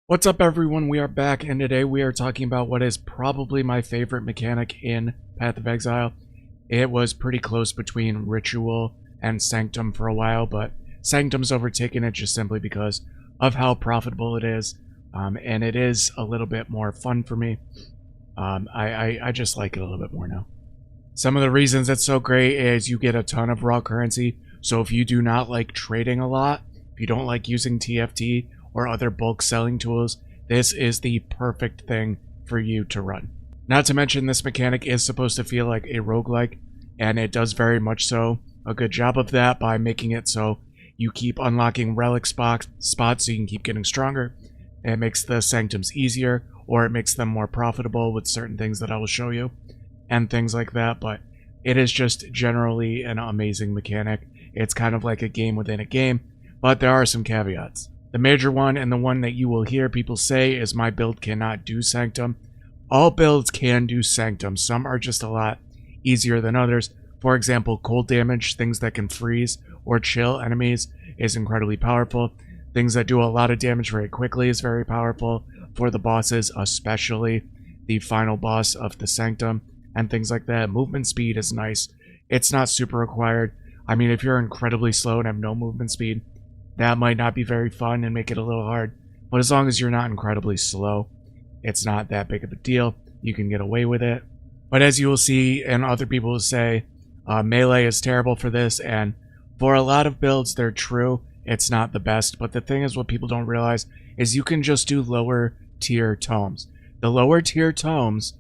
What's up, everyone? We are back, and today we are talking about what is probably my favorite mechanic in Path of Exile. It was pretty close between Ritual and Sanctum for a while, but Sanctum's overtaken it just simply because of how profitable it is, and it is a little bit more fun for me. I just like it a little bit more now. Some of the reasons it's so great is you get a ton of raw currency, so if you do not like trading a lot, if you don't like using TFT, or other bulk selling tools, this is the perfect thing for you to run. Not to mention, this mechanic is supposed to feel like a roguelike, and it does very much so a good job of that by making it so you keep unlocking relic spots so you can keep getting stronger. It makes the sanctums easier, or it makes them more profitable with certain things that I will show you, and things like that, but it is just generally an amazing mechanic. It's kind of like a game within a game, but there are some caveats. The major one, and the one that you will hear people say, is my build cannot do Sanctum. All builds can do Sanctum. Some are just a lot easier than others. For example, cold damage, things that can freeze or chill enemies, is incredibly powerful. Things that do a lot of damage very quickly is very powerful for the bosses, especially the final boss of the Sanctum, and things like that. Movement speed is nice. It's not super required. I mean, if you're incredibly slow and have no movement speed, that might not be very fun and make it a little hard, but as long as you're not incredibly slow, it's not that big of a deal. You can get away with it. But as you will see, and other people will say, melee is terrible for this, and for a lot of builds, they're true. It's not the best, but the thing is, what people don't realize is you can just do lower tier tomes. The lower tier tomes,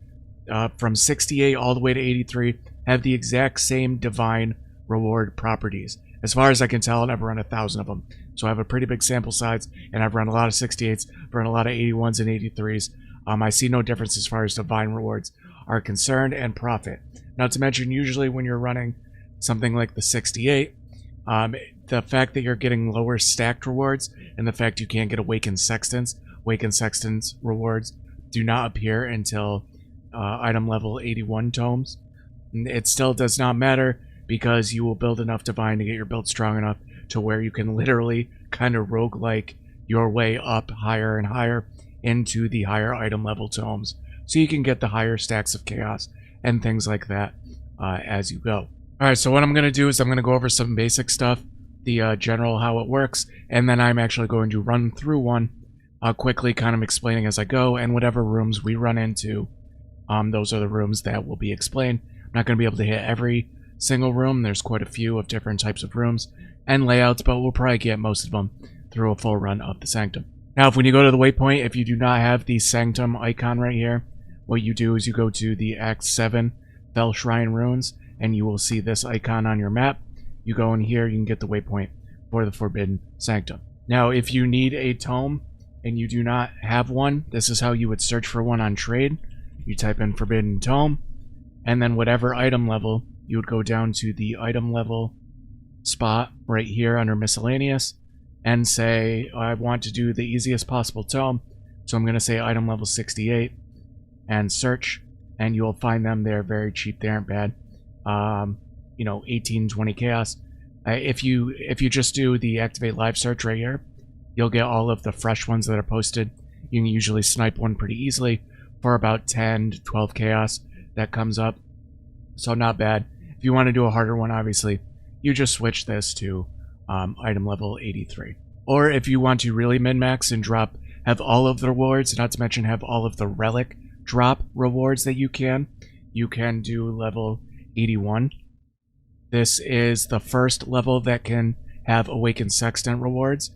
from 68 all the way to 83, have the exact same divine reward properties. As far as I can tell, I've run 1,000 of them. So I have a pretty big sample size, and I've run a lot of 68s, run a lot of 81s and 83s. I see no difference as far as divine rewards are concerned, and profit. Not to mention, usually when you're running something like the 68, the fact that you're getting lower stacked rewards, and the fact you can't get Awakened Sextants rewards do not appear until item level 81 tomes. It still does not matter, because you will build enough divine to get your build strong enough to where you can literally kind of roguelike your way up higher and higher into the higher item level tomes, so you can get the higher stacks of chaos and things like that as you go. Alright, so what I'm going to do is I'm going to go over some basic stuff, the general how it works, and then I'm actually going to run through one quickly, kind of explaining as I go, and whatever rooms we run into, those are the rooms that will be explained. I'm not going to be able to hit every single room. There's quite a few of different types of rooms and layouts, but we'll probably get most of them through a full run of the Sanctum. Now, when you go to the waypoint, if you do not have the Sanctum icon right here, what you do is you go to the Act 7 Fell Shrine Ruins, and you will see this icon on your map. You go in here, you can get the waypoint for the Forbidden Sanctum. Now, if you need a tome and you do not have one, this is how you would search for one on trade. You type in Forbidden Tome, and then whatever item level, you would go down to the item level spot right here under miscellaneous and say, I want to do the easiest possible tome, so I'm going to say item level 68 and search, and you'll find them. They're very cheap. They aren't bad. 18, 20 chaos. If you just do the activate live search right here, you'll get all of the fresh ones that are posted. You can usually snipe one pretty easily for about 10 to 12 chaos that comes up, so not bad. If you want to do a harder one, obviously, you just switch this to item level 83. Or if you want to really min-max and have all of the rewards, not to mention have all of the relic drop rewards that you can do level 81. This is the first level that can have Awakened Sextant rewards.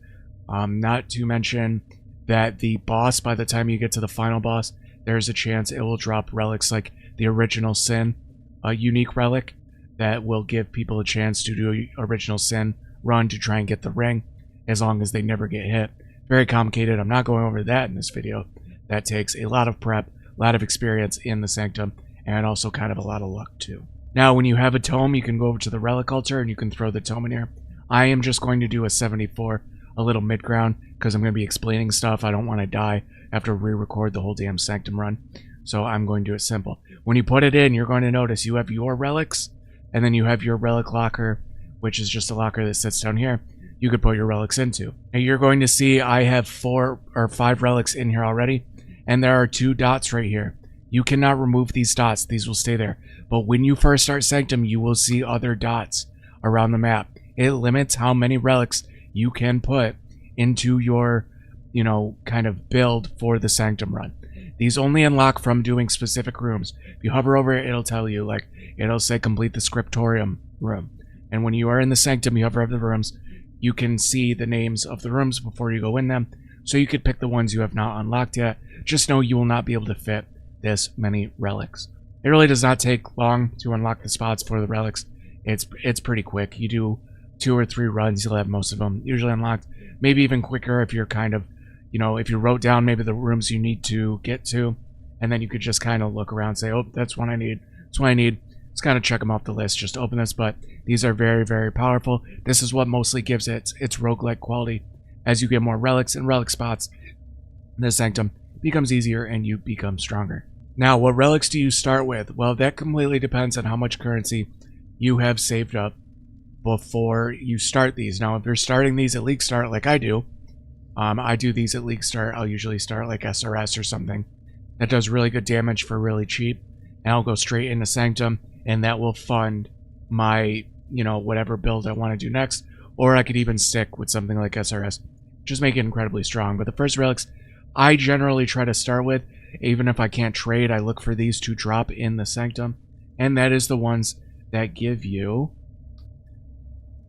Not to mention that the boss, by the time you get to the final boss, there's a chance it will drop relics like the Original Sin, a unique relic that will give people a chance to do an Original Sin run to try and get the ring, as long as they never get hit. Very complicated. I'm not going over that in this video. That takes a lot of prep, a lot of experience in the Sanctum, and also kind of a lot of luck too. Now, when you have a tome, you can go over to the Relic altar and you can throw the tome in here. I am just going to do a 74, a little mid-ground, because I'm going to be explaining stuff. I don't want to die after re-record the whole damn Sanctum run, so I'm going to do it simple. When you put it in, you're going to notice you have your relics, and then you have your relic locker, which is just a locker that sits down here. you could put your relics into. Now you're going to see I have 4 or 5 relics in here already, and there are 2 dots right here. You cannot remove these dots. These will stay there. But when you first start Sanctum, you will see other dots around the map. It limits how many relics you can put into your, kind of build for the Sanctum run. These only unlock from doing specific rooms. If you hover over it, it'll tell you, like, it'll say complete the scriptorium room. And when you are in the Sanctum, you hover over the rooms, you can see the names of the rooms before you go in them. So you could pick the ones you have not unlocked yet. Just know you will not be able to fit this many relics. It really does not take long to unlock the spots for the relics. It's pretty quick. You do 2 or 3 runs, you'll have most of them usually unlocked. Maybe even quicker if you're kind of, if you wrote down maybe the rooms you need to get to, and then you could just kind of look around and say, oh, that's one I need. That's one I need. Just kind of check them off the list. Just open this, but these are very, very powerful. This is what mostly gives it its roguelike quality. As you get more relics and relic spots, the Sanctum becomes easier and you become stronger. Now, what relics do you start with? Well, that completely depends on how much currency you have saved up before you start these. Now, if you're starting these at League Start like I do these at League Start. I'll usually start like SRS or something that does really good damage for really cheap, and I'll go straight into Sanctum, and that will fund my, whatever build I want to do next. Or I could even stick with something like SRS, just make it incredibly strong. But the first relics I generally try to start with, even if I can't trade, I look for these to drop in the Sanctum, and that is the ones that give you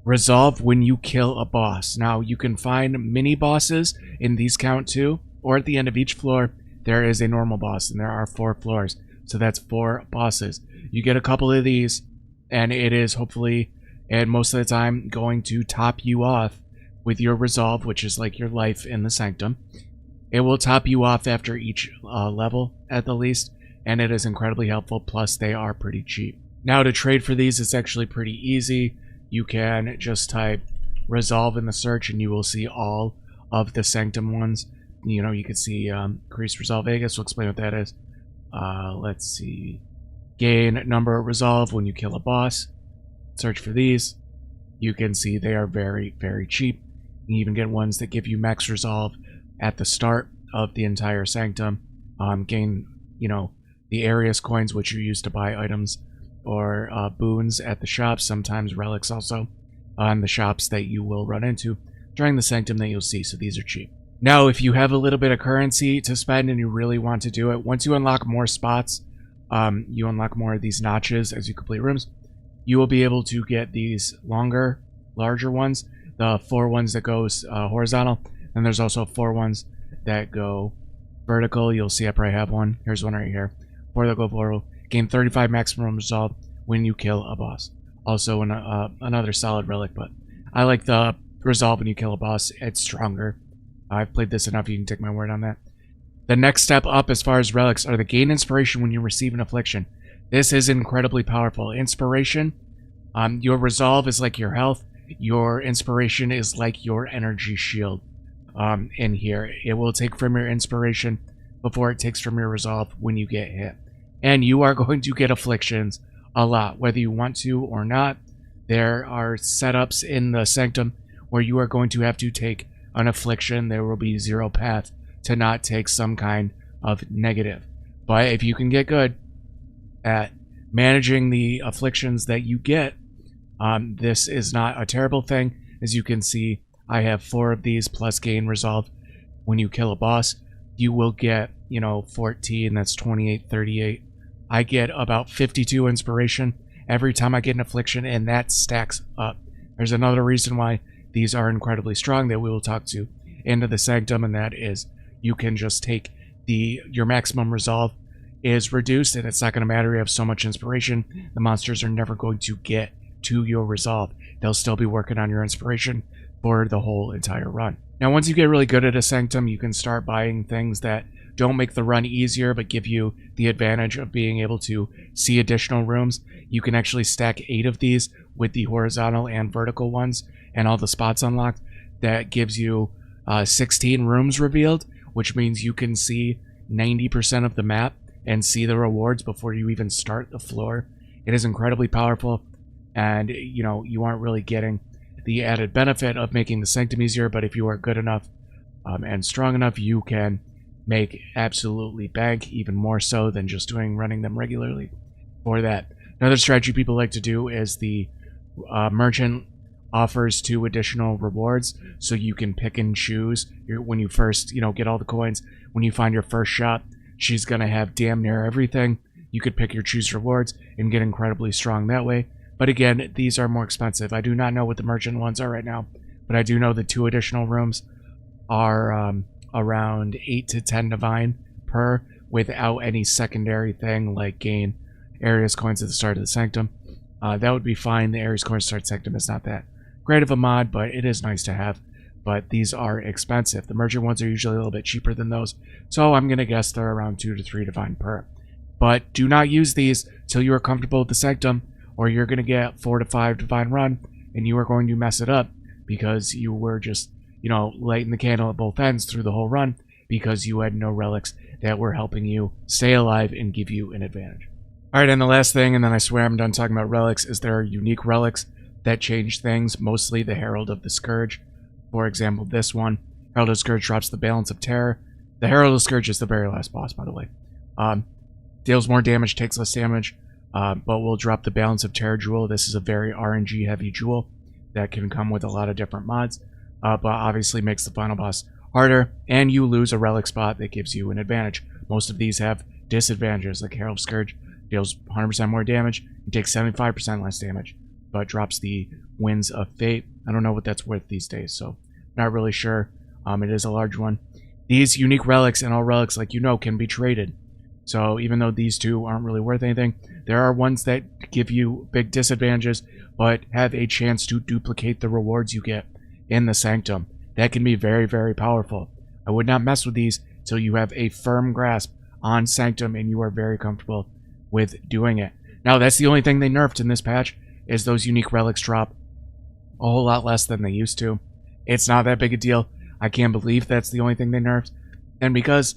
resolve when you kill a boss. Now, you can find mini bosses in these count too, or at the end of each floor, there is a normal boss, and there are 4 floors. So that's 4 bosses. You get a couple of these, and it is hopefully, and most of the time, going to top you off with your resolve, which is like your life in the Sanctum. It will top you off after each level, at the least, and it is incredibly helpful, plus they are pretty cheap. Now, to trade for these, it's actually pretty easy. You can just type resolve in the search, and you will see all of the Sanctum ones. You can see increased resolve Vegas. We'll explain what that is. Let's see. Gain number resolve when you kill a boss. Search for these. You can see they are very, very cheap. You even get ones that give you max resolve at the start of the entire Sanctum. Gain, the Arius coins, which you use to buy items, or boons at the shops, sometimes relics also on the shops that you will run into during the Sanctum that you'll see. So these are cheap. Now, if you have a little bit of currency to spend and you really want to do it, once you unlock more spots, you unlock more of these notches as you complete rooms, you will be able to get these larger ones, the 4 ones that goes horizontal, and there's also 4 ones that go vertical. You'll see I probably have one. Here's one right here. 4 that go vertical. Gain 35 maximum resolve when you kill a boss. Also another solid relic, but I like the resolve when you kill a boss. It's stronger. I've played this enough, you can take my word on that. The next step up as far as relics are the gain inspiration when you receive an affliction. This is incredibly powerful. Inspiration, your resolve is like your health. Your inspiration is like your energy shield in here. It will take from your inspiration before it takes from your resolve when you get hit. And you are going to get afflictions a lot, whether you want to or not. There are setups in the Sanctum where you are going to have to take an affliction. There will be 0 path to not take some kind of negative. But if you can get good at managing the afflictions that you get, this is not a terrible thing. As you can see, I have 4 of these plus gain resolve. When you kill a boss, you will get, 14, that's 28, 38. I get about 52 inspiration every time I get an affliction, and that stacks up. There's another reason why these are incredibly strong that we will talk to into the Sanctum, and that is you can just take your maximum resolve is reduced, and it's not going to matter. You have so much inspiration, the monsters are never going to get to your resolve. They'll still be working on your inspiration for the whole entire run. Now, once you get really good at a Sanctum, you can start buying things that don't make the run easier, but give you the advantage of being able to see additional rooms. You can actually stack 8 of these with the horizontal and vertical ones and all the spots unlocked. That gives you 16 rooms revealed, which means you can see 90% of the map and see the rewards before you even start the floor. It is incredibly powerful, and you aren't really getting the added benefit of making the Sanctum easier, but if you are good enough and strong enough, you can make absolutely bank, even more so than just running them regularly for that. Another strategy people like to do is the merchant offers 2 additional rewards, so you can pick and choose when you first, get all the coins. When you find your first shop, she's going to have damn near everything. You could pick your choose rewards and get incredibly strong that way. But again, these are more expensive. I do not know what the merchant ones are right now, but I do know the 2 additional rooms are around 8 to 10 divine per, without any secondary thing like gain Ares coins at the start of the Sanctum. That would be fine. The Ares coins start Sanctum is not that great of a mod, but it is nice to have. But these are expensive. The merchant ones are usually a little bit cheaper than those, so I'm going to guess they're around 2 to 3 divine per. But do not use these till you are comfortable with the Sanctum, or you're going to get 4 to 5 divine run, and you are going to mess it up because you were just, lighting the candle at both ends through the whole run because you had no relics that were helping you stay alive and give you an advantage. Alright, and the last thing, and then I swear I'm done talking about relics, is there are unique relics that change things, mostly the Herald of the Scourge. For example, this one, Herald of the Scourge drops the Balance of Terror. The Herald of the Scourge is the very last boss, by the way. Deals more damage, takes less damage, but will drop the Balance of Terror jewel. This is a very RNG heavy jewel that can come with a lot of different mods, but obviously makes the final boss harder, and you lose a relic spot that gives you an advantage. Most of these have disadvantages, like Herald of Scourge deals 100% more damage and takes 75% less damage, but drops the Winds of Fate. I don't know what that's worth these days, so not really sure. It is a large one. These unique relics, and all relics, like can be traded. So even though these 2 aren't really worth anything, there are ones that give you big disadvantages, but have a chance to duplicate the rewards you get in the Sanctum. That can be very, very powerful. I would not mess with these till you have a firm grasp on Sanctum and you are very comfortable with doing it. Now, that's the only thing they nerfed in this patch, is those unique relics drop a whole lot less than they used to. It's not that big a deal. I can't believe that's the only thing they nerfed. And because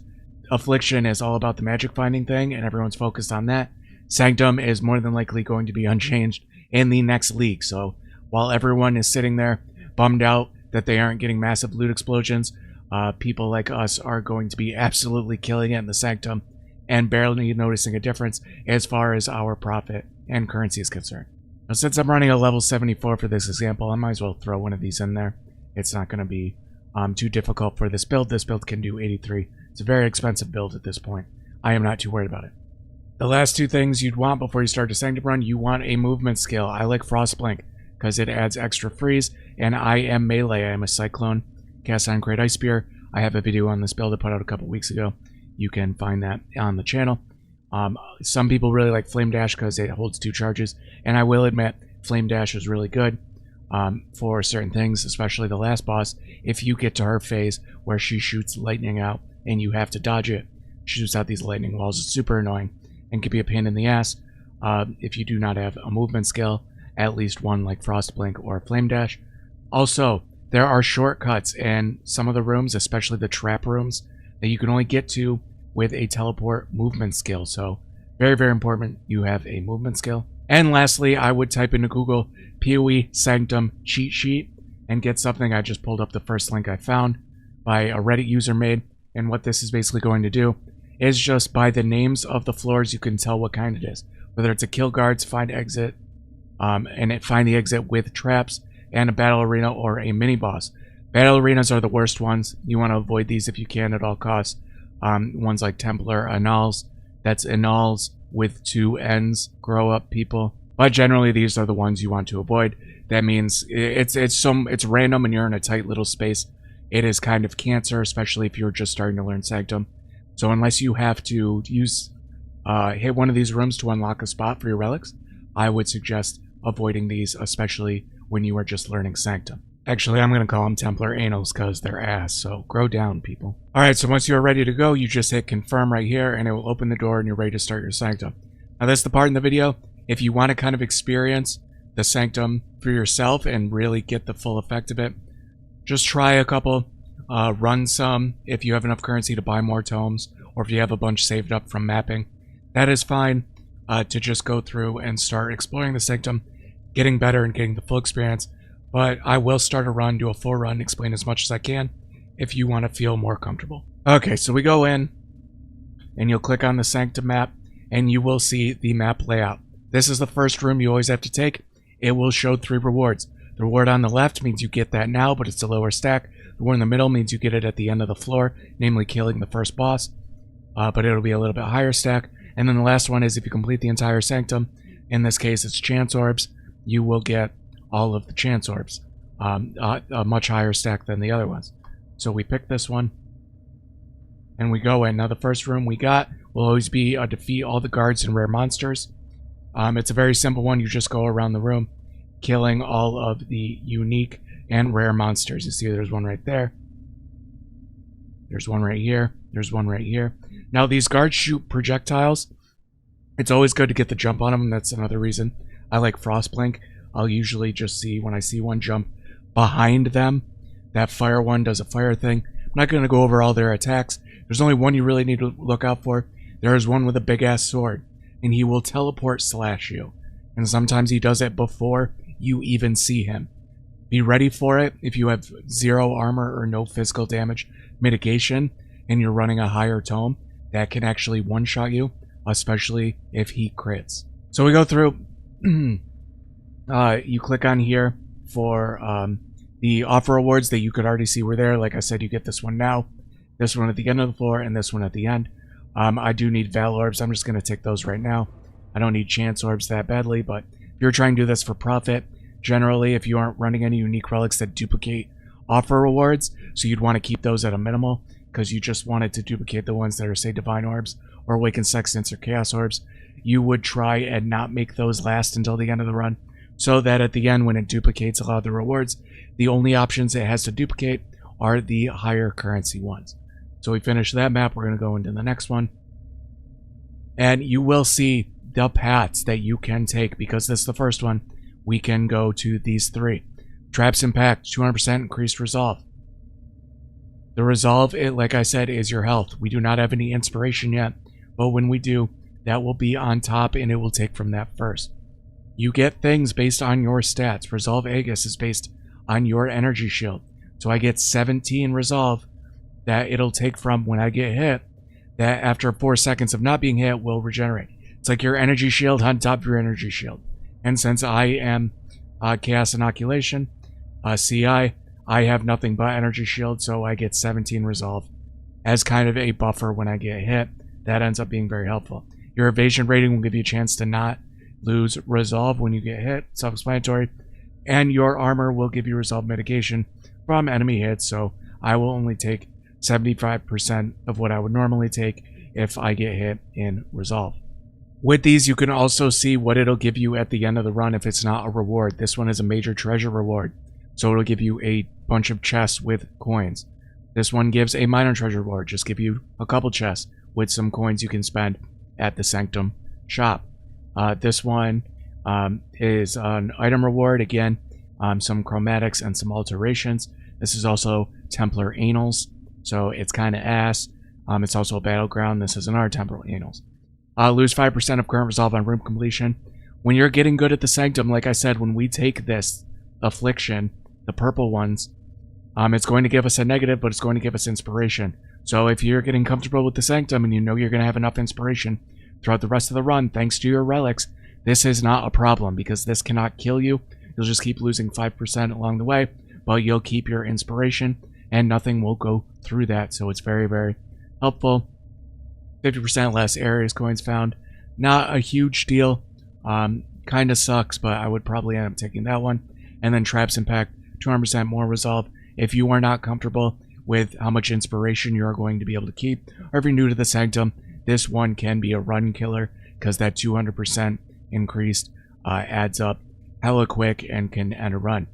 Affliction is all about the magic finding thing and everyone's focused on that, Sanctum is more than likely going to be unchanged in the next league. So while everyone is sitting there bummed out that they aren't getting massive loot explosions, people like us are going to be absolutely killing it in the Sanctum and barely noticing a difference as far as our profit and currency is concerned. Now, since I'm running a level 74 for this example, I might as well throw one of these in there. It's not going to be too difficult for this build. This build can do 83. It's a very expensive build at this point. I am not too worried about it. The last 2 things you'd want before you start a Sanctum run, you want a movement skill. I like Frostblink because it adds extra freeze, and I am melee. I am a Cyclone, Cast Iron Great Ice Spear. I have a video on this build I put out a couple weeks ago. You can find that on the channel. Some people really like Flame Dash because it holds 2 charges, and I will admit Flame Dash is really good for certain things, especially the last boss. If you get to her phase where she shoots lightning out and you have to dodge it, she shoots out these lightning walls. It's super annoying and can be a pain in the ass if you do not have a movement skill, at least one like Frostblink or Flame Dash. Also, there are shortcuts in some of the rooms, especially the trap rooms, that you can only get to with a teleport movement skill. So very, very important you have a movement skill. And lastly, I would type into Google POE Sanctum cheat sheet and get something. I just pulled up the first link I found by a Reddit user made, and what this is basically going to do is just by the names of the floors you can tell what kind it is, whether it's a kill guards, find exit, and find the exit with traps, and a battle arena or a mini boss. Battle arenas are the worst ones. You want to avoid these if you can at all costs. Ones like Templar, Annals, that's Annals with 2 ends, grow up people. But generally these are the ones you want to avoid. That means it's random and you're in a tight little space. It is kind of cancer, especially if you're just starting to learn Sanctum. So unless you have to use hit one of these rooms to unlock a spot for your relics, I would suggest avoiding these, especially when you are just learning Sanctum. Actually, I'm going to call them Templar Annals because they're ass, so grow down, people. Alright, so once you're ready to go, you just hit confirm right here, and it will open the door and you're ready to start your Sanctum. Now, that's the part in the video. If you want to kind of experience the Sanctum for yourself and really get the full effect of it, just try a couple, run some if you have enough currency to buy more tomes, or if you have a bunch saved up from mapping. That is fine to just go through and start exploring the Sanctum, getting better and getting the full experience. But I will start a run, do a full run, explain as much as I can if you want to feel more comfortable. Okay, so we go in, and you'll click on the Sanctum map, and you will see the map layout. This is the first room you always have to take. It will show 3 rewards. The reward on the left means you get that now, but it's a lower stack. The one in the middle means you get it at the end of the floor, namely killing the first boss, but it'll be a little bit higher stack. And then the last one is if you complete the entire Sanctum, in this case it's Chance Orbs, you will get all of the Chance Orbs, a much higher stack than the other ones. So we pick this one, and we go in. Now the first room we got will always be defeat all the guards and rare monsters. It's a very simple one. You just go around the room, killing all of the unique and rare monsters. You see there's one right there. There's one right here. There's one right here. Now these guards shoot projectiles. It's always good to get the jump on them. That's another reason I like Frostblink. I'll usually just see, when I see one jump behind them, that fire one does a fire thing. I'm not going to go over all their attacks. There's only one you really need to look out for. There is one with a big ass sword, and he will teleport slash you. And sometimes he does it before you even see him. Be ready for it if you have 0 armor or no physical damage mitigation and you're running a higher tome. That can actually one-shot you, especially if he crits. So we go through. You click on here for the offer rewards that you could already see were there. Like I said, you get this one now, this one at the end of the floor, and this one at the end. I do need Val Orbs. I'm just going to take those right now. I don't need Chance Orbs that badly, but if you're trying to do this for profit, generally, if you aren't running any unique relics that duplicate offer rewards, so you'd want to keep those at a minimal, because you just wanted to duplicate the ones that are, say, Divine Orbs, or Awakened Sextants, or Chaos Orbs, you would try and not make those last until the end of the run, so that at the end, when it duplicates a lot of the rewards, the only options it has to duplicate are the higher currency ones. So we finish that map, we're going to go into the next one, and you will see the paths that you can take, because this is the first one. We can go to these 3. Traps Impact, 200% increased resolve. The resolve, like I said, is your health. We do not have any inspiration yet, but when we do, that will be on top, and it will take from that first. You get things based on your stats. Resolve Aegis is based on your energy shield. So I get 17 resolve that it'll take from when I get hit, that after 4 seconds of not being hit will regenerate. It's like your energy shield on top of your energy shield. And since I am Chaos Inoculation, CI, I have nothing but energy shield, so I get 17 resolve as kind of a buffer when I get hit. That ends up being very helpful. Your evasion rating will give you a chance to not lose resolve when you get hit, self-explanatory, and your armor will give you resolve mitigation from enemy hits, so I will only take 75% of what I would normally take if I get hit in resolve. With these, you can also see what it'll give you at the end of the run if it's not a reward. This one is a major treasure reward, so it'll give you a bunch of chests with coins. This one gives a minor treasure reward, just give you a couple chests with some coins you can spend at the Sanctum shop. This one is an item reward, again, some chromatics and some alterations. This is also Templar Annals, so it's kind of ass. It's also a battleground. This is another Templar Annals. Lose 5% of current resolve on room completion. When you're getting good at the Sanctum, like I said, when we take this affliction, the purple ones, it's going to give us a negative, but it's going to give us inspiration. So if you're getting comfortable with the Sanctum and you know you're going to have enough inspiration throughout the rest of the run, thanks to your relics, this is not a problem, because this cannot kill you. You'll just keep losing 5% along the way, but you'll keep your inspiration, and nothing will go through that. So it's very, very helpful. 50% less areas coins found. Not a huge deal. Kind of sucks, but I would probably end up taking that one. And then Traps Impact, 200% more resolve. If you are not comfortable with how much inspiration you're going to be able to keep, or if you're new to the Sanctum, this one can be a run killer, because that 200% increased adds up hella quick and can end a run.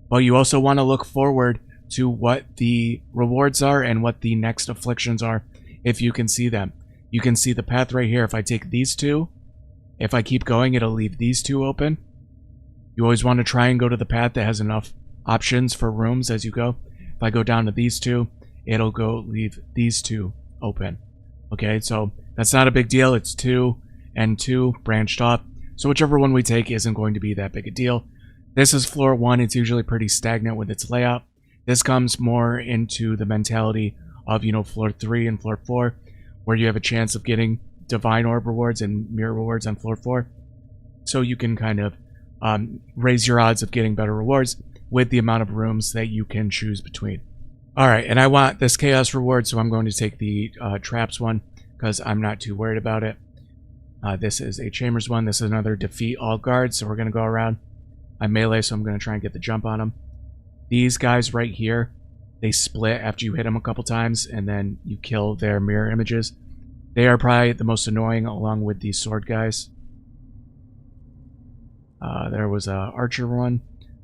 But you also want to look forward to what the rewards are and what the next afflictions are, if you can see them. You can see the path right here. If I take these 2, if I keep going, it'll leave these 2 open. You always want to try and go to the path that has enough options for rooms as you go. If I go down to these 2, it'll go leave these 2 open. Okay, so that's not a big deal. It's 2 and 2 branched off. So whichever one we take isn't going to be that big a deal. This is floor 1. It's usually pretty stagnant with its layout. This comes more into the mentality of, you know, floor 3 and floor 4, where you have a chance of getting divine orb rewards and mirror rewards on floor 4. So you can kind of raise your odds of getting better rewards with the amount of rooms that you can choose between. Alright, and I want this chaos reward, so I'm going to take the traps one, because I'm not too worried about it. This is a chambers one. This is another defeat all guards, so we're going to go around. I'm melee, so I'm going to try and get the jump on them. These guys right here, they split after you hit them a couple times, and then you kill their mirror images. They are probably the most annoying, along with these sword guys. There was a archer one.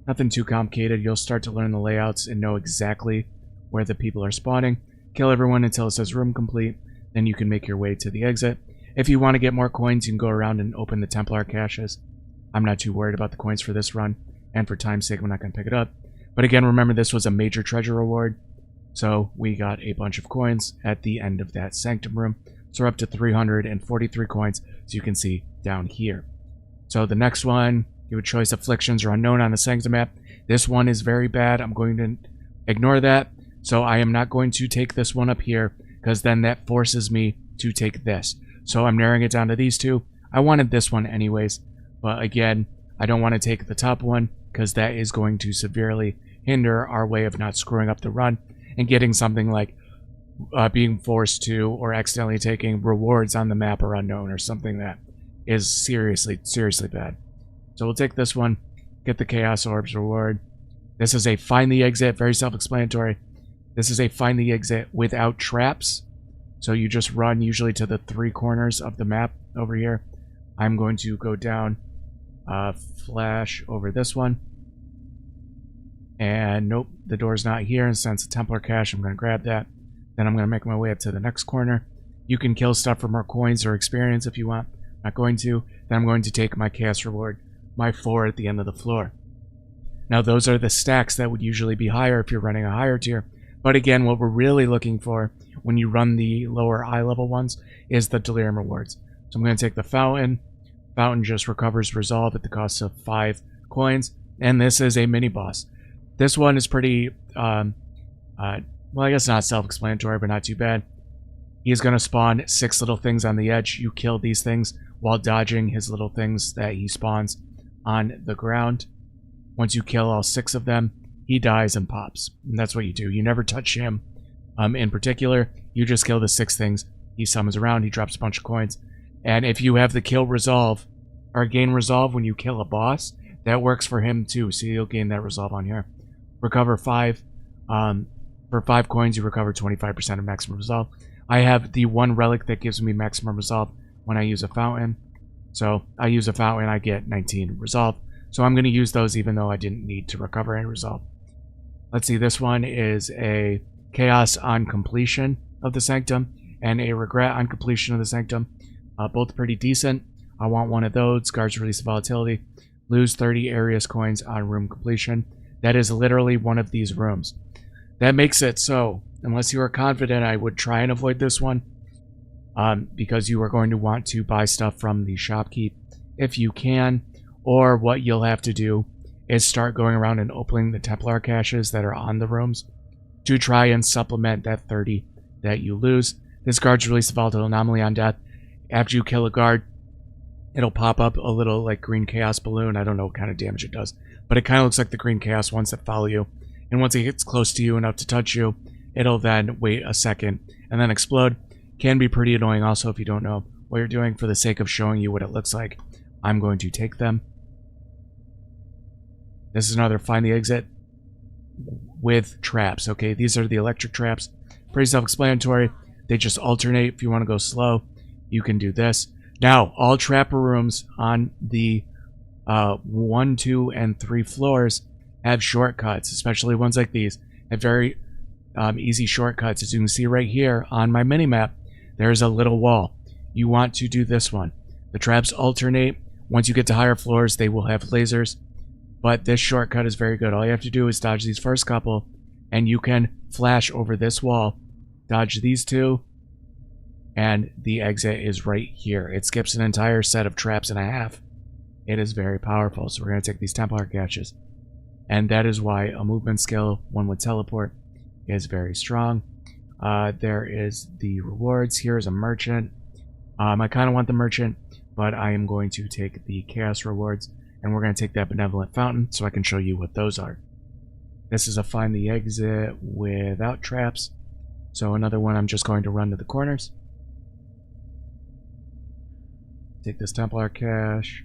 Nothing too complicated. You'll start to learn the layouts and know exactly where the people are spawning. Kill everyone until it says room complete. Then you can make your way to the exit. If you want to get more coins, you can go around and open the Templar caches. I'm not too worried about the coins for this run, and for time's sake, I'm not going to pick it up. But again, remember, this was a major treasure reward, so we got a bunch of coins at the end of that Sanctum room. So we're up to 343 coins, as you can see down here. So the next one, you would choice afflictions or unknown on the Sanctum map. This one is very bad. I'm going to ignore that. So I am not going to take this one up here, because then that forces me to take this. So I'm narrowing it down to these two. I wanted this one anyways, but again, I don't want to take the top one, because that is going to severely hinder our way of not screwing up the run and getting something like being forced to or accidentally taking rewards on the map or unknown, or something that is seriously bad. So we'll take this one, get the Chaos Orbs reward. This is a find the exit, very self-explanatory. This is a find the exit without traps. So you just run usually to the 3 corners of the map over here. I'm going to go down, flash over this one. And nope, the door's not here. And since it's a Templar cache, I'm going to grab that. Then I'm going to make my way up to the next corner. You can kill stuff for more coins or experience if you want. Not going to. Then I'm going to take my Chaos Reward, my 4 at the end of the floor. Now those are the stacks that would usually be higher if you're running a higher tier. But again, what we're really looking for when you run the lower eye level ones is the Delirium rewards. So I'm going to take the Fountain. Fountain just recovers Resolve at the cost of 5 coins. And this is a mini boss. This one is pretty, well, I guess not self-explanatory, but not too bad. He's going to spawn 6 little things on the edge. You kill these things while dodging his little things that he spawns on the ground. Once you kill all 6 of them, he dies and pops. And that's what you do. You never touch him in particular. You just kill the 6 things. He summons around. He drops a bunch of coins. And if you have the kill resolve, or gain resolve when you kill a boss, that works for him too. So you'll gain that resolve on here. Recover 5. For 5 coins, you recover 25% of maximum resolve. I have the 1 relic that gives me maximum resolve when I use a fountain. So I use a fountain, I get 19 resolve. So I'm going to use those even though I didn't need to recover any resolve. Let's see, this one is a chaos on completion of the Sanctum and a regret on completion of the Sanctum. Both pretty decent. I want one of those. Guards release volatility. Lose 30 Arius coins on room completion. That is literally one of these rooms. That makes it so, unless you are confident, I would try and avoid this one. Because you are going to want to buy stuff from the shopkeep if you can. Or what you'll have to do is start going around and opening the Templar caches that are on the rooms to try and supplement that 30 that you lose. This guard's release a volatile anomaly on death. After you kill a guard, it'll pop up a little like green chaos balloon. I don't know what kind of damage it does, but it kind of looks like the green chaos ones that follow you. And once it gets close to you enough to touch you, it'll then wait a second and then explode. Can be pretty annoying also if you don't know what you're doing. For the sake of showing you what it looks like, I'm going to take them. This is another find the exit with traps. Okay, these are the electric traps. Pretty self-explanatory. They just alternate. If you want to go slow, you can do this. Now, all trapper rooms on the 1, 2, and 3 floors have shortcuts, especially ones like these. Have very easy shortcuts. As you can see right here on my minimap, there's a little wall. You want to do this one. The traps alternate. Once you get to higher floors, they will have lasers. But this shortcut is very good. All you have to do is dodge these first couple, and you can flash over this wall, dodge these 2, and the exit is right here. It skips an entire set of traps and a half. it is very powerful. So we're going to take these Templar caches. And that is why a movement skill, one with teleport, is very strong. There is the rewards. Here's a merchant. I kind of want the merchant, but I am going to take the chaos rewards, and we're going to take that benevolent fountain so I can show you what those are. This is a find the exit without traps. So another one, I'm just going to run to the corners. Take this Templar cache.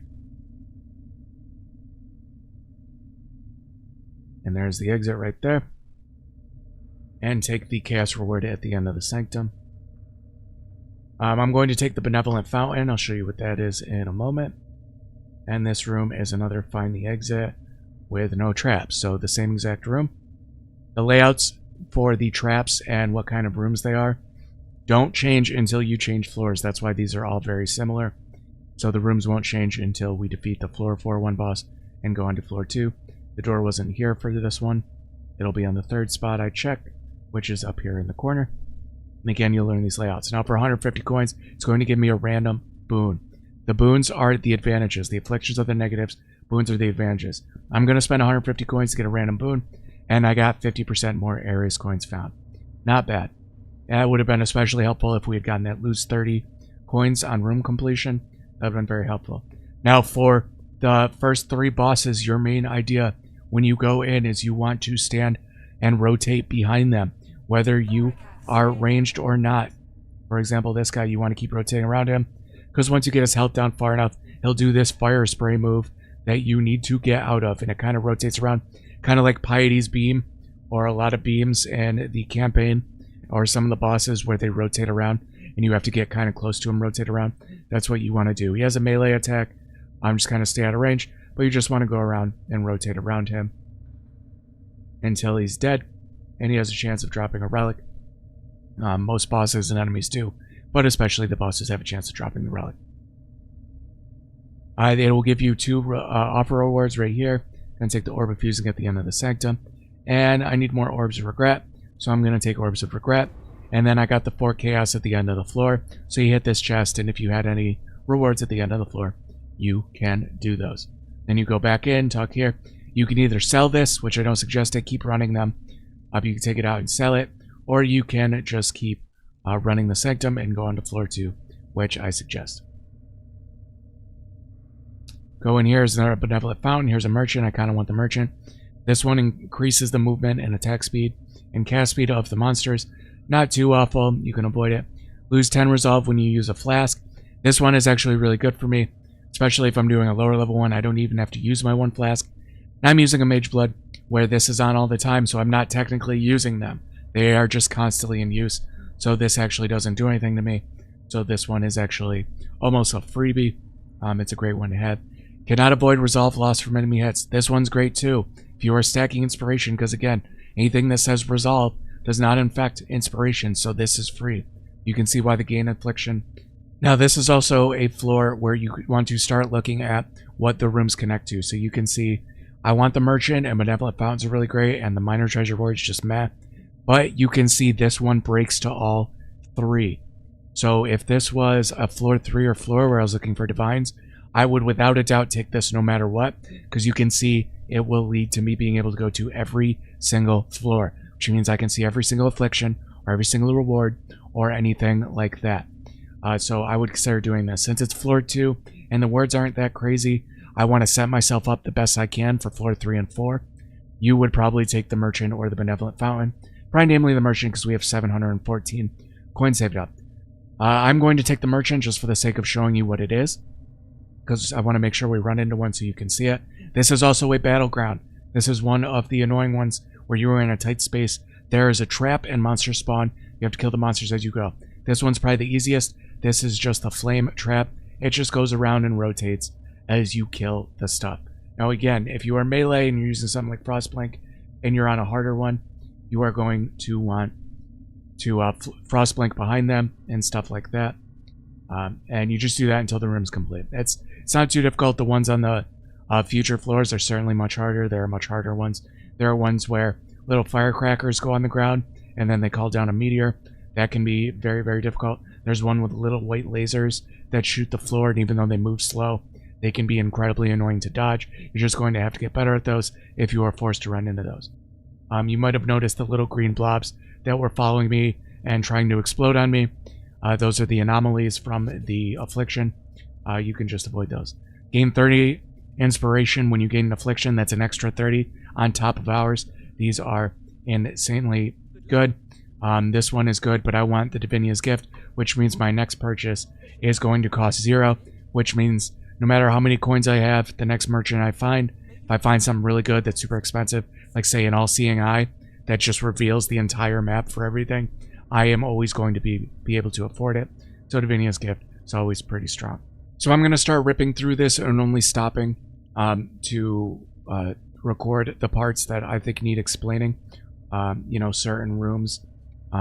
And there's the exit right there. And take the chaos reward at the end of the Sanctum. I'm going to take the benevolent fountain. I'll show you what that is in a moment. And this room is another find the exit with no traps. So the same exact room. The layouts for the traps and what kind of rooms they are don't change until you change floors. That's why these are all very similar. So the rooms won't change until we defeat the floor 4-1 boss and go on to floor 2. The door wasn't here for this one. It'll be on the third spot I checked, which is up here in the corner. And again, you'll learn these layouts. Now for 150 coins, it's going to give me a random boon. The boons are the advantages. The afflictions are the negatives. Boons are the advantages. I'm going to spend 150 coins to get a random boon, and I got 50% more Ares coins found. Not bad. That would have been especially helpful if we had gotten that lose 30 coins on room completion. That would have been very helpful. Now for the first 3 bosses, your main idea when you go in is you want to stand and rotate behind them, whether you are ranged or not. For example, this guy, you want to keep rotating around him, because once you get his health down far enough, he'll do this fire spray move that you need to get out of, and it kind of rotates around, kind of like Piety's beam, or a lot of beams in the campaign, or some of the bosses where they rotate around, and you have to get kind of close to him, rotate around. That's what you want to do. He has a melee attack. I'm just kind of stay out of range, but you just want to go around and rotate around him until he's dead, and he has a chance of dropping a relic. Most bosses and enemies do, but especially the bosses have a chance of dropping the relic. It will give you 2 offer rewards right here. Gonna take the Orb of Fusing at the end of the Sanctum, and I need more Orbs of Regret, so I'm gonna take Orbs of Regret, and then I got the 4 Chaos at the end of the floor, so you hit this chest, and if you had any rewards at the end of the floor, you can do those. Then you go back in, talk here. You can either sell this, which I don't suggest it, keep running them. You can take it out and sell it, or you can just keep running the Sanctum and go on to floor 2, which I suggest. Go in here is another benevolent fountain. Here's a merchant. I kind of want the merchant. This one increases the movement and attack speed and cast speed of the monsters. Not too awful. You can avoid it. Lose 10 resolve when you use a flask. This one is actually really good for me, especially if I'm doing a lower level one. I don't even have to use my 1 flask. I'm using a Mage Blood where this is on all the time, so I'm not technically using them. They are just constantly in use, so this actually doesn't do anything to me. So this one is actually almost a freebie. It's a great one to have. Cannot avoid resolve loss from enemy hits. This one's great too. If you are stacking inspiration, because again, anything that says resolve does not infect inspiration, so this is free. You can see why the gain affliction. Now this is also a floor where you want to start looking at what the rooms connect to. So you can see, I want the merchant and benevolent fountains are really great, and the minor treasure void's just meh. But you can see this one breaks to all 3. So if this was a floor 3 or floor where I was looking for divines, I would without a doubt take this no matter what, because you can see it will lead to me being able to go to every single floor, which means I can see every single affliction or every single reward or anything like that. So I would consider doing this. Since it's floor 2 and the words aren't that crazy, I want to set myself up the best I can for floor 3 and 4. You would probably take the merchant or the benevolent fountain. Probably namely the merchant because we have 714 coins saved up. I'm going to take the merchant just for the sake of showing you what it is, because I want to make sure we run into one so you can see it. This is also a battleground. This is one of the annoying ones where you are in a tight space. There is a trap and monster spawn. You have to kill the monsters as you go. This one's probably the easiest. This is just a flame trap. It just goes around and rotates as you kill the stuff. Now again, if you are melee and you're using something like Frostblink and you're on a harder one, you are going to want to Frostblink behind them and stuff like that. And you just do that until the room's complete. It's not too difficult. The ones on the future floors are certainly much harder. There are much harder ones. There are ones where little firecrackers go on the ground and then they call down a meteor. That can be very, very difficult. There's one with little white lasers that shoot the floor, and even though they move slow, They can be incredibly annoying to dodge. You're just going to have to get better at those if you are forced to run into those. You might have noticed the little green blobs that were following me and trying to explode on me. Those are the anomalies from the affliction. You can just avoid those. Gain 30 inspiration when you gain an affliction. That's an extra 30 on top of ours. These are insanely good. This one is good, but I want the Divinia's Gift, which means my next purchase is going to cost 0, which means no matter how many coins I have, the next merchant I find, if I find something really good that's super expensive, like say an all-seeing eye that just reveals the entire map for everything, I am always going to be able to afford it. So Divinia's Gift is always pretty strong. So I'm going to start ripping through this and only stopping to record the parts that I think need explaining. You know, certain rooms,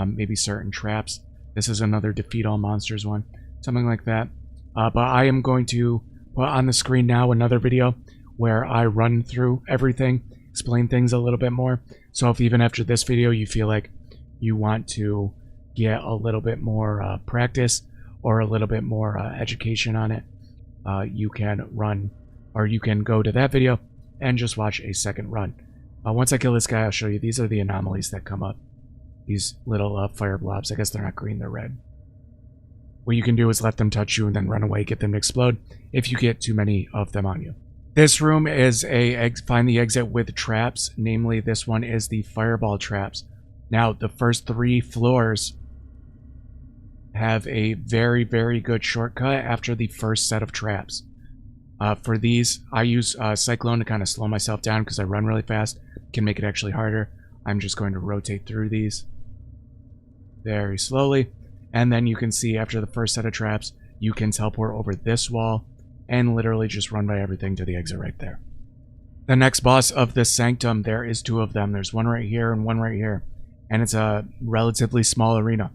maybe certain traps. This is another defeat all monsters one, something like that. But I am going to put on the screen now another video where I run through everything, explain things a little bit more. So if even after this video you feel like you want to get a little bit more practice or a little bit more education on it, you can run, or you can go to that video and just watch a second run. Once I kill this guy, I'll show you. These are the anomalies that come up. These little fire blobs. I guess they're not green, they're red. What you can do is let them touch you and then run away, get them to explode if you get too many of them on you. This room is find the exit with traps. Namely, this one is the fireball traps. Now, the first 3 floors have a very, very good shortcut after the first set of traps. For these, I use Cyclone to kind of slow myself down because I run really fast. Can make it actually harder. I'm just going to rotate through these very slowly. And then you can see after the first set of traps, you can teleport over this wall and literally just run by everything to the exit right there. The next boss of the Sanctum, there is 2 of them. There's one right here and one right here. And it's a relatively small arena.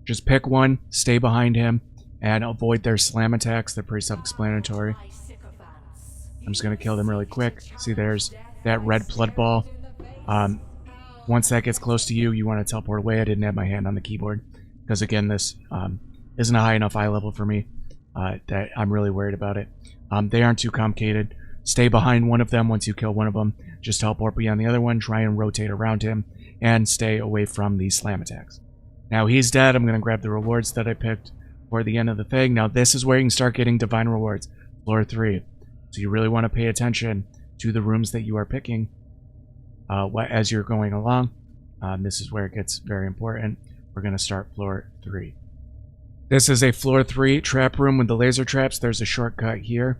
Just pick one, stay behind him, and avoid their slam attacks. They're pretty self-explanatory. I'm just going to kill them really quick. See, there's that red blood ball. Once that gets close to you, you want to teleport away. I didn't have my hand on the keyboard because, again, this isn't a high enough eye level for me that I'm really worried about it. They aren't too complicated. Stay behind one of them. Once you kill one of them, just teleport beyond the other one. Try and rotate around him and stay away from these slam attacks. Now he's dead. I'm going to grab the rewards that I picked for the end of the thing. Now this is where you can start getting divine rewards. Floor 3. So you really want to pay attention to the rooms that you are picking as you're going along. This is where it gets very important. We're going to start floor 3. This is a floor 3 trap room with the laser traps. There's a shortcut here.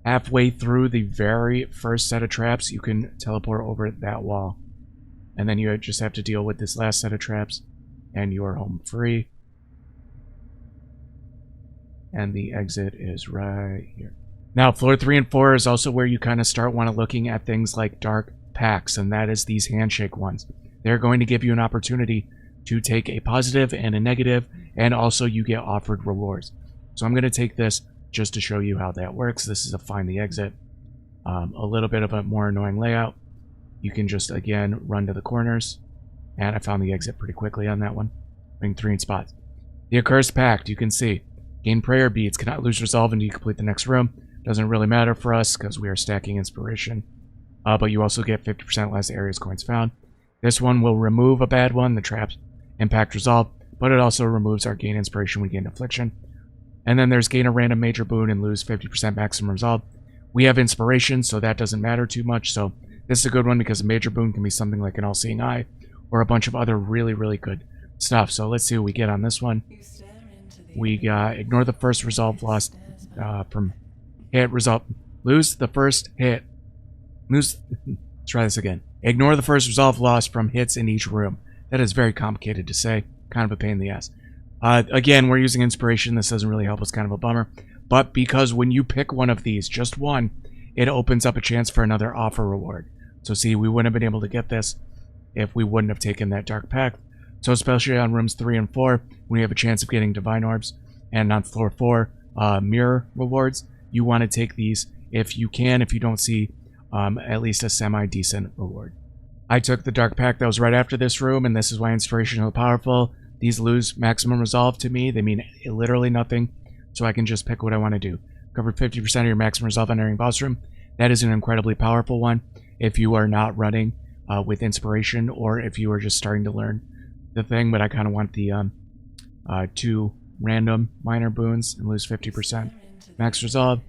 Halfway through the very first set of traps, you can teleport over that wall. And then you just have to deal with this last set of traps, and you are home free. And the exit is right here. Now, floor 3 and 4 is also where you kind of start looking at things like dark packs, and that is these handshake ones. They're going to give you an opportunity to take a positive and a negative, and also you get offered rewards. So I'm going to take this just to show you how that works. This is a find the exit. A little bit of a more annoying layout. You can just, again, run to the corners. And I found the exit pretty quickly on that one. Bring 3 in spots. The Accursed Pact, you can see. Gain prayer beads. Cannot lose resolve until you complete the next room. Doesn't really matter for us because we are stacking inspiration. But you also get 50% less areas coins found. This one will remove a bad one, the traps impact resolve, but it also removes our gain inspiration when we gain affliction. And then there's gain a random major boon and lose 50% maximum resolve. We have inspiration, so that doesn't matter too much. So this is a good one because a major boon can be something like an all-seeing eye or a bunch of other really, really good stuff. So let's see what we get on this one. We got ignore the first resolve lost from hit result. Lose the first hit. Let's try this again. Ignore the first resolve lost from hits in each room. That is very complicated to say. Kind of a pain in the ass. Again, we're using inspiration. This doesn't really help us. Kind of a bummer. But because when you pick one of these, just one, it opens up a chance for another offer reward. So see, we wouldn't have been able to get this if we wouldn't have taken that Dark Pact. So especially on rooms 3 and 4, when you have a chance of getting Divine Orbs, and on floor 4, Mirror rewards, you want to take these if you can, if you don't see at least a semi-decent reward. I took the Dark Pact that was right after this room, and this is why Inspiration is so powerful. These lose maximum resolve to me. They mean literally nothing, so I can just pick what I want to do. Covered 50% of your maximum resolve on entering boss room. That is an incredibly powerful one if you are not running with inspiration or if you are just starting to learn the thing. But I kind of want the 2 random minor boons and lose 50% max resolve.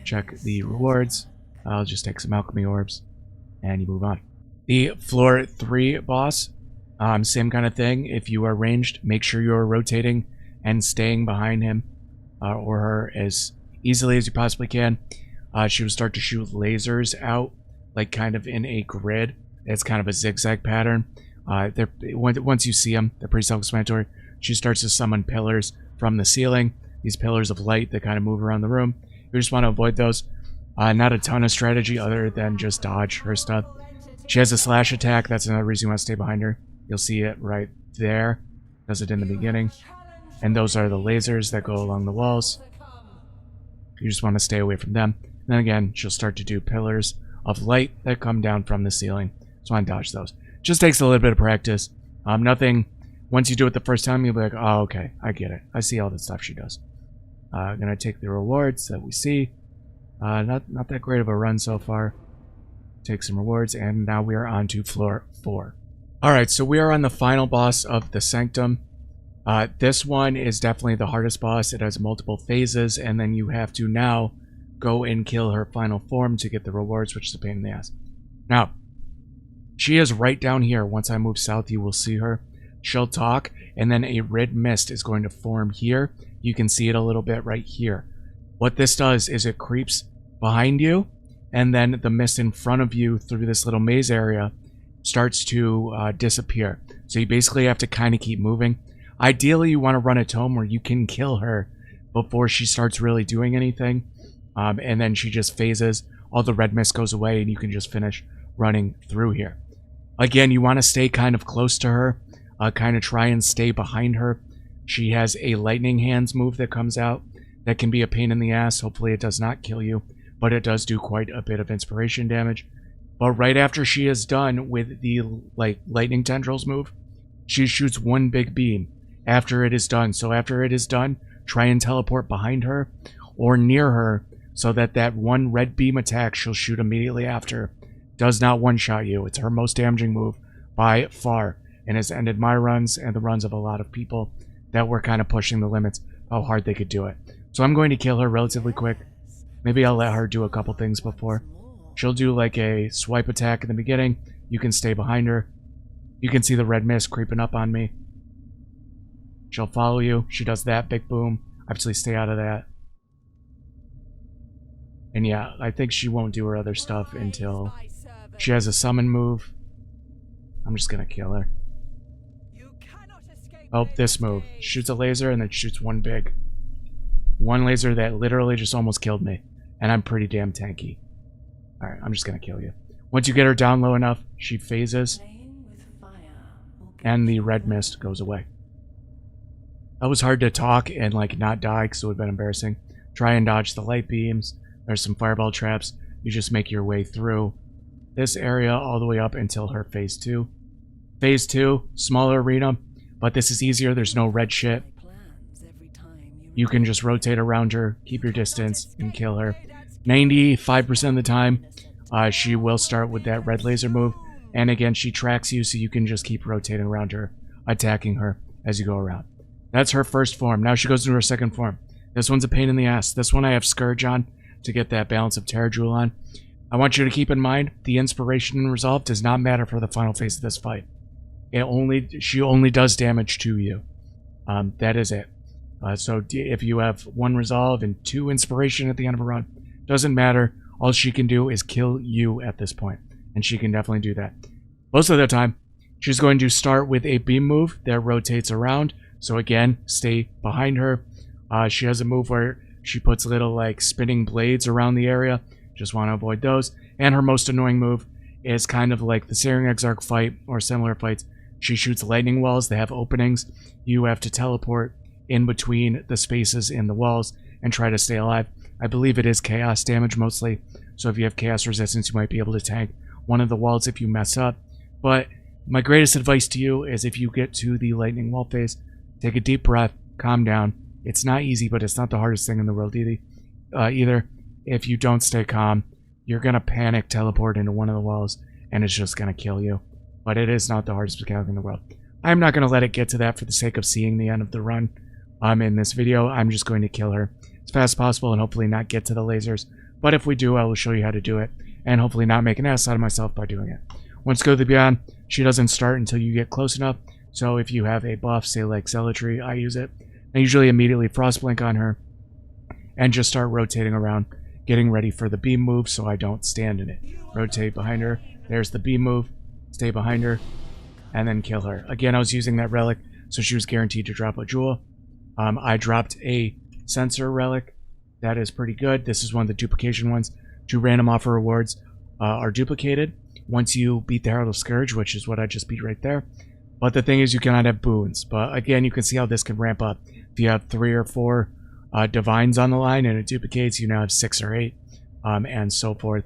Check the rewards. I'll just take some alchemy orbs and you move on. The floor 3 boss, same kind of thing. If you are ranged, make sure you're rotating and staying behind him or her as easily as you possibly can. She will start to shoot lasers out, like kind of in a grid. It's kind of a zigzag pattern. Once you see them, they're pretty self-explanatory. She starts to summon pillars from the ceiling, these pillars of light that kind of move around the room. You just want to avoid those. Not a ton of strategy other than just dodge her stuff. She has a slash attack. That's another reason you want to stay behind her. You'll see it right there. Does it in the beginning. And those are the lasers that go along the walls. You just want to stay away from them. And then again, she'll start to do pillars of light that come down from the ceiling. So I dodge those. Just takes a little bit of practice. Nothing. Once you do it the first time, you'll be like, oh, okay, I get it. I see all the stuff she does. Gonna take the rewards that we see. Not that great of a run so far. Take some rewards, and now we are on to floor 4. Alright, so we are on the final boss of the Sanctum. This one is definitely the hardest boss. It has multiple phases, and then you have to now go and kill her final form to get the rewards, which is a pain in the ass. Now, she is right down here. Once I move south, you will see her. She'll talk, and then a red mist is going to form here. You can see it a little bit right here. What this does is it creeps behind you, and then the mist in front of you through this little maze area starts to disappear. So you basically have to kind of keep moving. Ideally, you want to run a tome where you can kill her before she starts really doing anything. And then she just phases. All the red mist goes away and you can just finish running through here. Again, you want to stay kind of close to her. Kind of try and stay behind her. She has a lightning hands move that comes out. That can be a pain in the ass. Hopefully it does not kill you. But it does do quite a bit of inspiration damage. But right after she is done with the lightning tendrils move, she shoots one big beam after it is done. So after it is done, try and teleport behind her or near her so that that one red beam attack she'll shoot immediately after does not one-shot you. It's her most damaging move by far and has ended my runs and the runs of a lot of people that were kind of pushing the limits how hard they could do it. So I'm going to kill her relatively quick. Maybe I'll let her do a couple things before. She'll do like a swipe attack in the beginning. You can stay behind her. You can see the red mist creeping up on me. She'll follow you. She does that big boom. Obviously stay out of that. And yeah, I think she won't do her other stuff until she has a summon move. I'm just gonna kill her. Oh, this move. Shoots a laser and then shoots one laser that literally just almost killed me. And I'm pretty damn tanky. Alright, I'm just gonna kill you. Once you get her down low enough, she phases. And the red mist goes away. That was hard to talk and not die because it would have been embarrassing. Try and dodge the light beams. There's some fireball traps. You just make your way through this area all the way up until her phase 2. Phase 2, smaller arena, but this is easier. There's no red shit. You can just rotate around her, keep your distance, and kill her. 95% of the time, she will start with that red laser move. And again, she tracks you, so you can just keep rotating around her, attacking her as you go around. That's her first form. Now she goes into her second form. This one's a pain in the ass. This one I have Scourge on to get that balance of Terra Jewel on. I want you to keep in mind, the inspiration and resolve does not matter for the final phase of this fight. She only does damage to you. That is it. So if you have 1 resolve and 2 inspiration at the end of a run, doesn't matter. All she can do is kill you at this point. And she can definitely do that. Most of the time, she's going to start with a beam move that rotates around. So again, stay behind her. She has a move where she puts little spinning blades around the area. Just want to avoid those. And her most annoying move is kind of like the Searing Exarch fight or similar fights. She shoots lightning walls that have openings. You have to teleport in between the spaces in the walls and try to stay alive. I believe it is chaos damage mostly. So if you have chaos resistance, you might be able to tank one of the walls if you mess up. But my greatest advice to you is if you get to the lightning wall phase, take a deep breath, calm down. It's not easy, but it's not the hardest thing in the world either. either. If you don't stay calm, you're going to panic, teleport into one of the walls, and it's just going to kill you. But it is not the hardest mechanic in the world. I'm not going to let it get to that for the sake of seeing the end of the run in this video. I'm just going to kill her as fast as possible and hopefully not get to the lasers. But if we do, I will show you how to do it, and hopefully not make an ass out of myself by doing it. Once you go to the Beyond, she doesn't start until you get close enough. So if you have a buff, say like Zealotry, I use it. I usually immediately Frostblink on her and just start rotating around, getting ready for the beam move so I don't stand in it. Rotate behind her. There's the beam move. Stay behind her. And then kill her. Again, I was using that relic, so she was guaranteed to drop a jewel. I dropped a sensor relic. That is pretty good. This is one of the duplication ones. 2 random offer rewards are duplicated once you beat the Herald of Scourge, which is what I just beat right there. But the thing is, you cannot have boons. But again, you can see how this can ramp up. If you have 3 or 4 divines on the line and it duplicates, you now have 6 or 8, and so forth.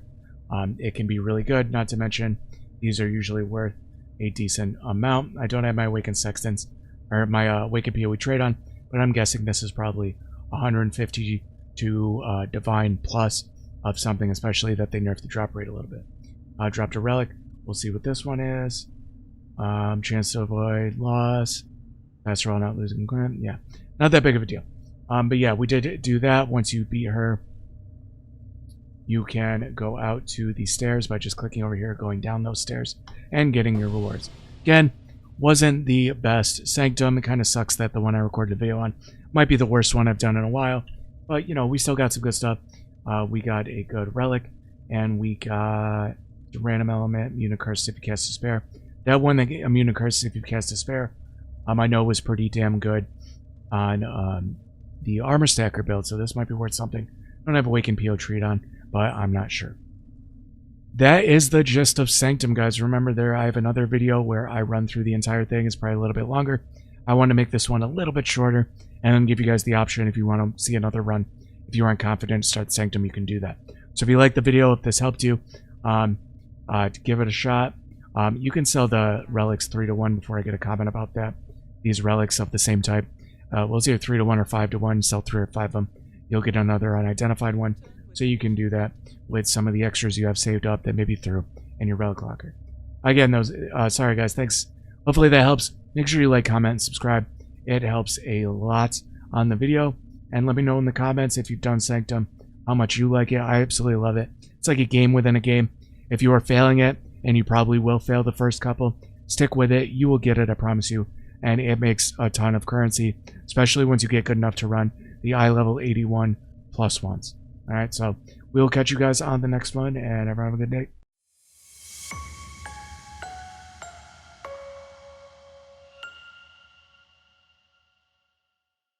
It can be really good. Not to mention, these are usually worth a decent amount. I don't have my Awakened Sextants or my Awakened POE trade on, but I'm guessing this is probably 150 to divine plus of something, especially that they nerfed the drop rate a little bit. Dropped a relic. We'll see what this one is. Chance to avoid loss. Faster roll, not losing ground. Yeah, not that big of a deal. But yeah, we did do that. Once you beat her, you can go out to the stairs by just clicking over here, going down those stairs, and getting your rewards. Again, wasn't the best Sanctum. It kind of sucks that the one I recorded a video on might be the worst one I've done in a while. But, you know, we still got some good stuff. We got a good Relic, and we got the random element, Immune to Curse if you cast Despair. That one, that Immune to Curse if you cast Despair, I know was pretty damn good on the Armor Stacker build, so this might be worth something. I don't have Awakened PO Treat on, but I'm not sure. That is the gist of Sanctum, guys. Remember, there I have another video where I run through the entire thing. It's probably a little bit longer. I want to make this one a little bit shorter, and then give you guys the option if you want to see another run. If you aren't confident to start Sanctum, you can do that. So if you like the video, if this helped you, give it a shot. You can sell the relics 3 to 1 before I get a comment about that. These relics of the same type. Well, it's either 3 to 1 or 5 to 1. Sell 3 or 5 of them. You'll get another unidentified one. So you can do that with some of the extras you have saved up that maybe through in your relic locker. Again, those. Sorry guys, thanks. Hopefully that helps. Make sure you like, comment, and subscribe. It helps a lot on the video. And let me know in the comments if you've done Sanctum, how much you like it. I absolutely love it. It's like a game within a game. If you are failing it, and you probably will fail the first couple, stick with it. You will get it, I promise you. And it makes a ton of currency, especially once you get good enough to run the eye level 81 plus ones. Alright, so we will catch you guys on the next one, and everyone have a good day.